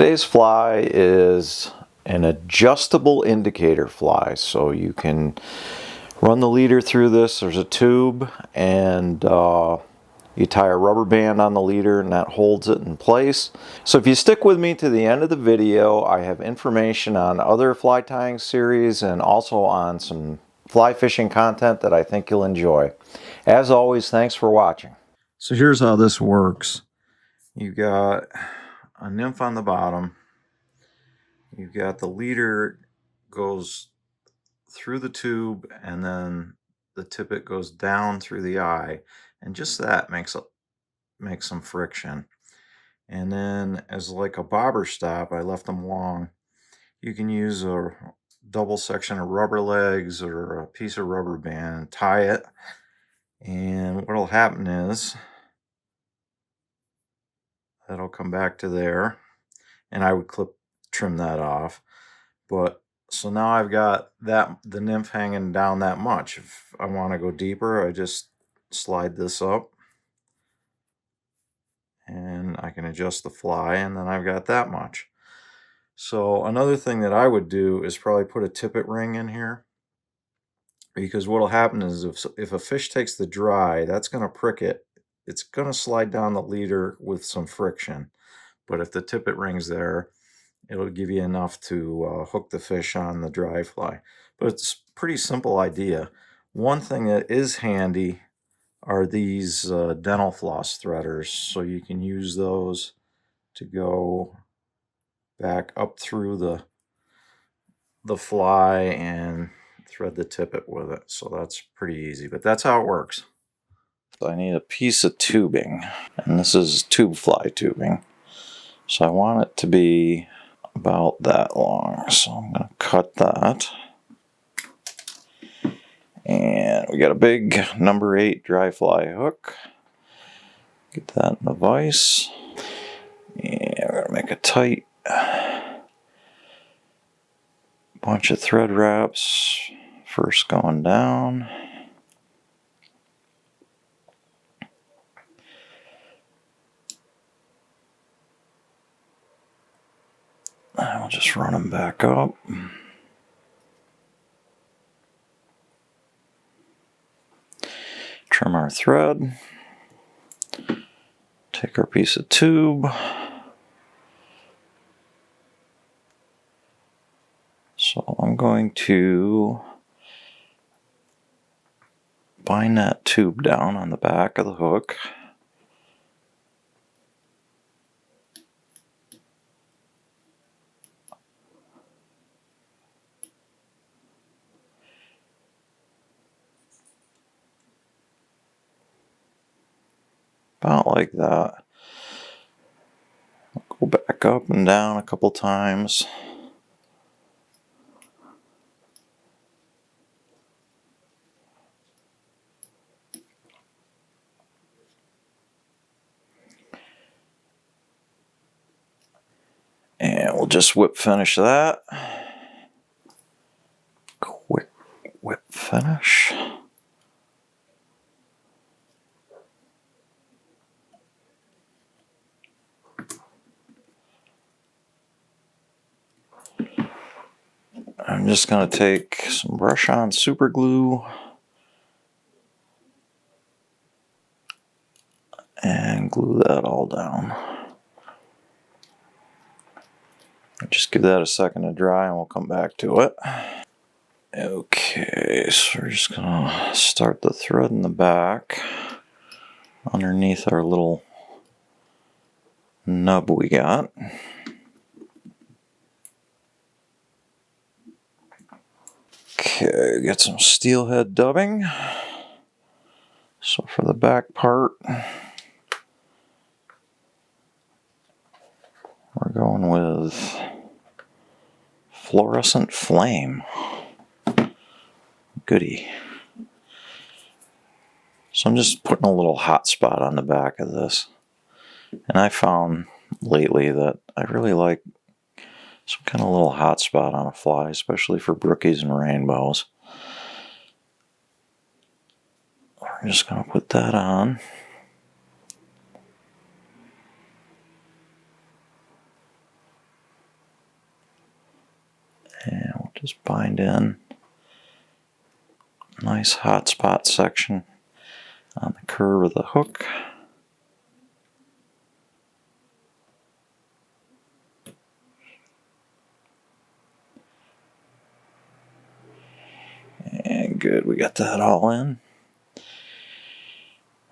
Today's fly is an adjustable indicator fly, so you can run the leader through this. There's a tube, and you tie a rubber band on the leader, and that holds it in place. So if you stick with me to the end of the video, I have information on other fly tying series and also on some fly fishing content that I think you'll enjoy. As always, thanks for watching. So here's how this works. You got a nymph on the bottom. You've got the leader goes through the tube, and then the tippet goes down through the eye, and just that makes some friction. And then as like a bobber stop, I left them long. You can use a double section of rubber legs or a piece of rubber band and tie it. And what'll happen is that'll come back to there, and I would trim that off. But so now I've got the nymph hanging down that much. If I want to go deeper, I just slide this up and I can adjust the fly, and then I've got that much. So another thing that I would do is probably put a tippet ring in here, because what'll happen is if a fish takes the dry, that's going to prick it. It's going to slide down the leader with some friction. But if the tippet ring's there, it'll give you enough to hook the fish on the dry fly. But it's a pretty simple idea. One thing that is handy are these dental floss threaders. So you can use those to go back up through the fly and thread the tippet with it. So that's pretty easy, but that's how it works. So I need a piece of tubing, and this is tube fly tubing. So I want it to be about that long. So I'm going to cut that. And we got a big number 8 dry fly hook. Get that in the vise. And we're going to make a tight bunch of thread wraps. First going down. And we'll just run them back up. Trim our thread. Take our piece of tube. So I'm going to bind that tube down on the back of the hook. About like that. Go back up and down a couple times. And we'll just whip finish that. Quick whip finish. I'm just going to take some brush-on super glue and glue that all down. Just give that a second to dry and we'll come back to it. Okay, so we're just going to start the thread in the back underneath our little nub we got. Okay, get some steelhead dubbing. So for the back part, we're going with fluorescent flame. Goody. So I'm just putting a little hot spot on the back of this. And I found lately that I really like some kind of little hot spot on a fly, especially for brookies and rainbows. We're just going to put that on. Just bind in. Nice hot spot section on the curve of the hook. And good, we got that all in.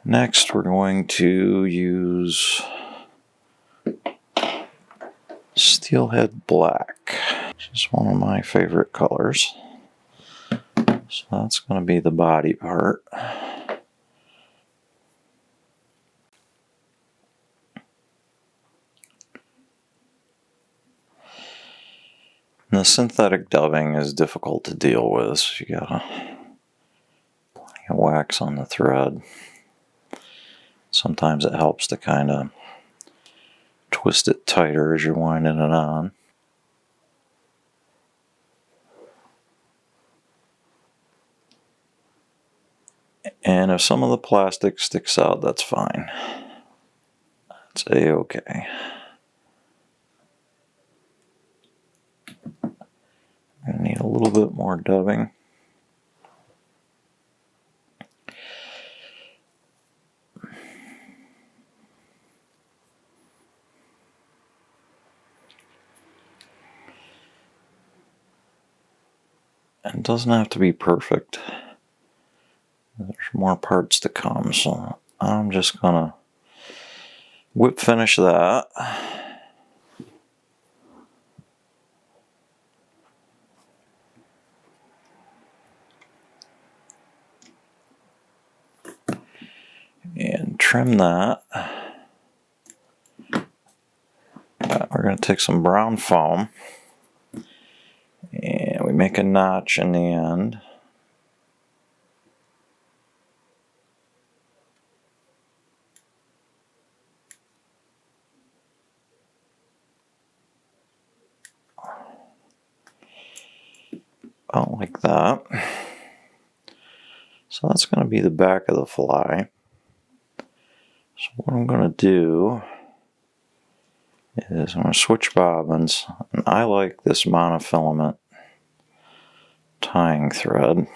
Next, we're going to use Steelhead Black, which is one of my favorite colors. So that's going to be the body part. And the synthetic dubbing is difficult to deal with, so you gotta plenty of wax on the thread. Sometimes it helps to kind of twist it tighter as you're winding it on. And if some of the plastic sticks out, that's fine. That's a-okay. I'm going to need a little bit more dubbing. And it doesn't have to be perfect. There's more parts to come, so I'm just gonna whip finish that. And trim that. We're gonna take some brown foam and we make a notch in the end. About like that. So that's going to be the back of the fly. So what I'm going to do is I'm going to switch bobbins. And I like this monofilament tying thread.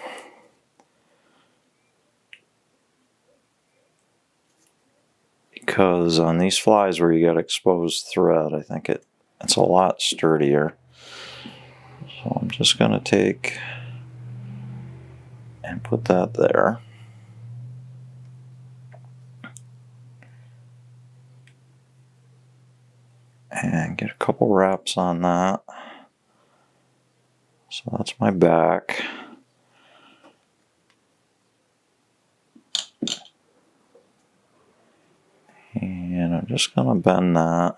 Because on these flies where you got exposed thread, I think it's a lot sturdier. So I'm just going to take and put that there. And get a couple wraps on that. So that's my back. And I'm just going to bend that.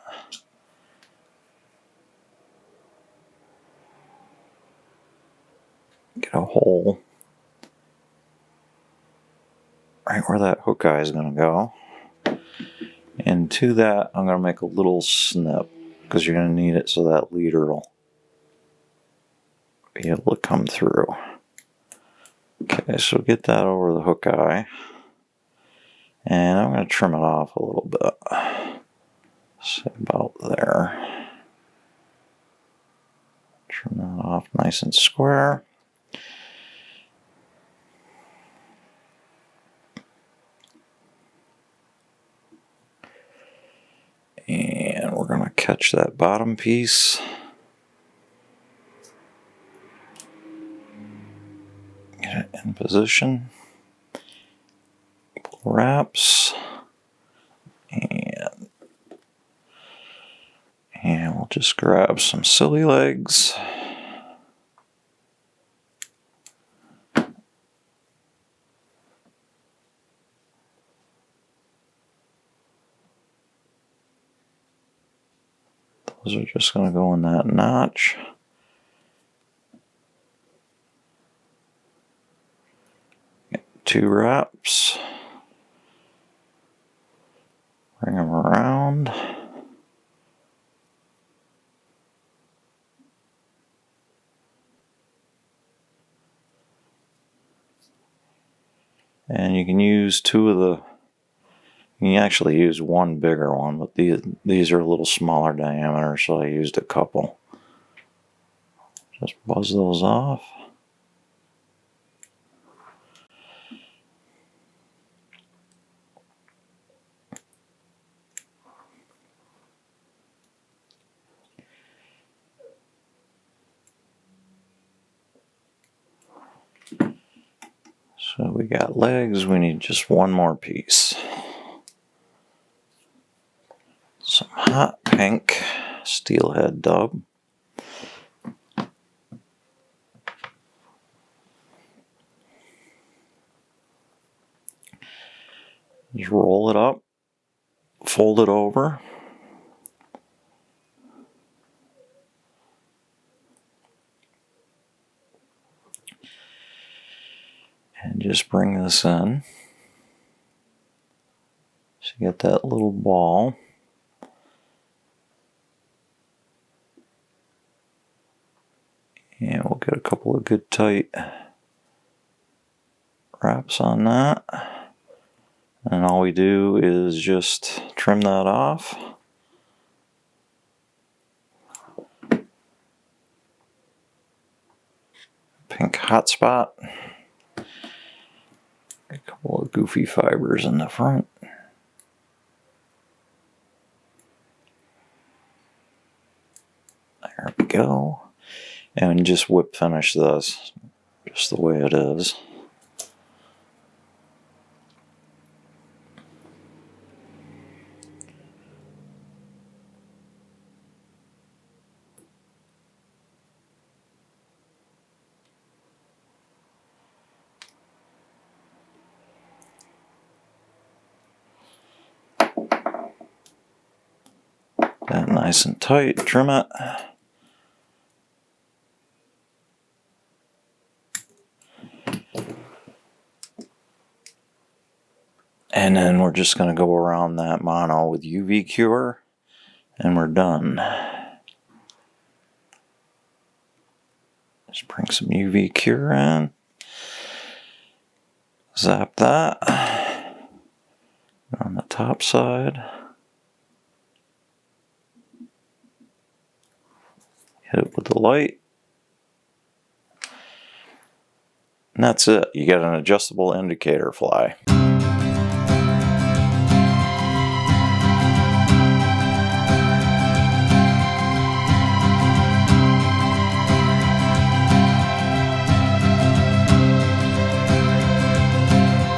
Get a hole right where that hook eye is going to go. And to that, I'm going to make a little snip because you're going to need it so that leader will be able to come through. Okay, so get that over the hook eye. And I'm going to trim it off a little bit. Say about there. Trim that off nice and square. And we're going to catch that bottom piece. Get it in position. Pull wraps. And we'll just grab some silly legs. Those are just going to go in that notch. Get 2 wraps. Bring them around. And you can use 2 of the, you can actually use one bigger one, but these are a little smaller diameter, so I used a couple. Just buzz those off. So we got legs, we need just one more piece. Some hot pink steelhead dub. Just roll it up, fold it over. And just bring this in. So you get that little ball. And we'll get a couple of good tight wraps on that. And all we do is just trim that off. Pink hot spot. A couple of goofy fibers in the front. There we go. And just whip finish this just the way it is. That nice and tight, trim it. And then we're just going to go around that mono with UV cure, and we're done. Just bring some UV cure in. Zap that on the top side. Hit it with the light. And that's it. You got an adjustable indicator fly.